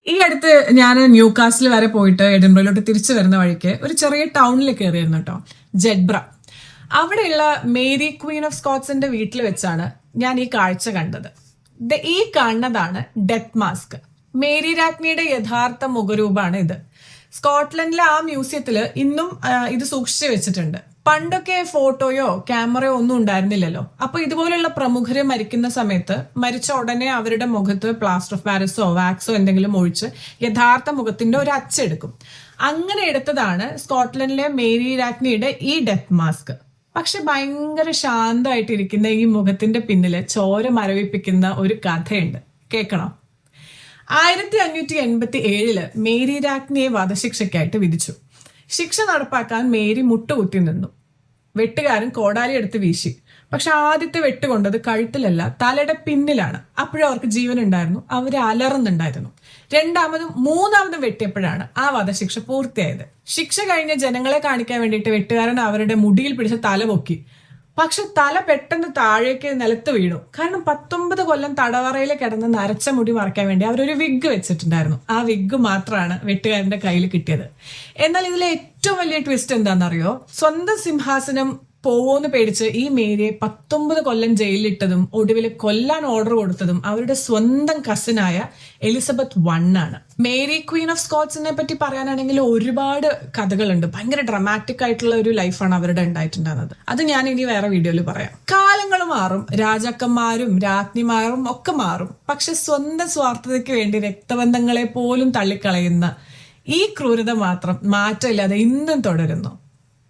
ഈ അടുത്ത് ഞാൻ ന്യൂ കാസിൽ വരെ പോയിട്ട് എഡിൻബറയിലോട്ട് തിരിച്ചു വരുന്ന വഴിക്ക് ഒരു ചെറിയ ടൗണിൽ കയറിയിരുന്നു കേട്ടോ, ജെഡ്ബ്ര. അവിടെയുള്ള മേരി ക്വീൻ ഓഫ് സ്കോട്ട്സിന്റെ വീട്ടിൽ വെച്ചാണ് ഞാൻ ഈ കാഴ്ച കണ്ടത്. ഈ കാണുന്നതാണ് ഡെത്ത് മാസ്ക്. മേരി രാജ്ഞിയുടെ യഥാർത്ഥ മുഖരൂപമാണ് ഇത്. സ്കോട്ട്ലൻഡിലെ ആ മ്യൂസിയത്തിൽ ഇന്നും ഇത് സൂക്ഷിച്ചു വെച്ചിട്ടുണ്ട്. പണ്ടൊക്കെ ഫോട്ടോയോ ക്യാമറയോ ഒന്നും ഉണ്ടായിരുന്നില്ലല്ലോ. അപ്പൊ ഇതുപോലുള്ള പ്രമുഖര് മരിക്കുന്ന സമയത്ത് മരിച്ച ഉടനെ അവരുടെ മുഖത്ത് പ്ലാസ്റ്റർ ഓഫ് പാരിസോ വാക്സോ എന്തെങ്കിലും ഒഴിച്ച് യഥാർത്ഥ മുഖത്തിന്റെ ഒരു അച്ചെടുക്കും. അങ്ങനെ എടുത്തതാണ് സ്കോട്ട്ലൻഡിലെ മേരി രാജ്ഞിയുടെ ഈ ഡെത്ത് മാസ്ക്. പക്ഷെ ഭയങ്കര ശാന്തമായിട്ടിരിക്കുന്ന ഈ മുഖത്തിന്റെ പിന്നില് ചോര മരവിപ്പിക്കുന്ന ഒരു കഥയുണ്ട്. കേൾക്കണം. 1587 മേരി രാജ്ഞിയെ വധശിക്ഷയ്ക്കായിട്ട് വിധിച്ചു. ശിക്ഷ നടപ്പാക്കാൻ മേരി മുട്ടുകുത്തി നിന്നു. വെട്ടുകാരൻ കോടാലി എടുത്ത് വീശി. പക്ഷെ ആദ്യത്തെ വെട്ടുകൊണ്ടത് കഴുത്തിലല്ല, തലയുടെ പിന്നിലാണ്. അപ്പോഴും അവർക്ക് ജീവൻ ഉണ്ടായിരുന്നു. അവര് അലറുന്നുണ്ടായിരുന്നു. രണ്ടാമതും മൂന്നാമതും വെട്ടിയപ്പോഴാണ് ആ വധശിക്ഷ പൂർത്തിയായത്. ശിക്ഷ കഴിഞ്ഞ ജനങ്ങളെ കാണിക്കാൻ വേണ്ടിയിട്ട് വെട്ടുകാരൻ അവരുടെ മുടിയിൽ പിടിച്ച് തല പൊക്കി. പക്ഷെ തല പെട്ടെന്ന് താഴേക്ക് നിലത്ത് വീണു. കാരണം 19 കൊല്ലം തടവറയിൽ കിടന്ന് നരച്ച മുടി മറയ്ക്കാൻ വേണ്ടി അവരൊരു വിഗ് വെച്ചിട്ടുണ്ടായിരുന്നു. ആ വിഗ് മാത്രമാണ് വെട്ടുകാരന്റെ കയ്യിൽ കിട്ടിയത്. എന്നാൽ ഇതിലെ ഏറ്റവും വലിയ ട്വിസ്റ്റ് എന്താണെന്നറിയോ? സ്വന്തം സിംഹാസനം പോവോന്ന് പേടിച്ച് ഈ മേരിയെ 19 കൊല്ലം ജയിലിലിട്ടതും ഒടുവിൽ കൊല്ലാൻ ഓർഡർ കൊടുത്തതും അവരുടെ സ്വന്തം കസിനായ എലിസബത്ത് ആണ്. മേരി ക്വീൻ ഓഫ് സ്കോട്ട്സിനെ പറ്റി പറയാനാണെങ്കിൽ ഒരുപാട് കഥകളുണ്ട്. ഭയങ്കര ഡ്രമാറ്റിക് ആയിട്ടുള്ള ഒരു ലൈഫാണ് അവരുടെ ഉണ്ടായിട്ടുണ്ടായിരുന്നത്. അത് ഞാൻ ഇനി വേറെ വീഡിയോയിൽ പറയാം. കാലങ്ങൾ മാറും, രാജാക്കന്മാരും രാജ്ഞിമാരും ഒക്കെ മാറും. പക്ഷെ സ്വന്തം സ്വാർത്ഥതയ്ക്ക് വേണ്ടി രക്തബന്ധങ്ങളെ പോലും തള്ളിക്കളയുന്ന ഈ ക്രൂരത മാത്രം മാറ്റമില്ലാതെ ഇന്നും തുടരുന്നു.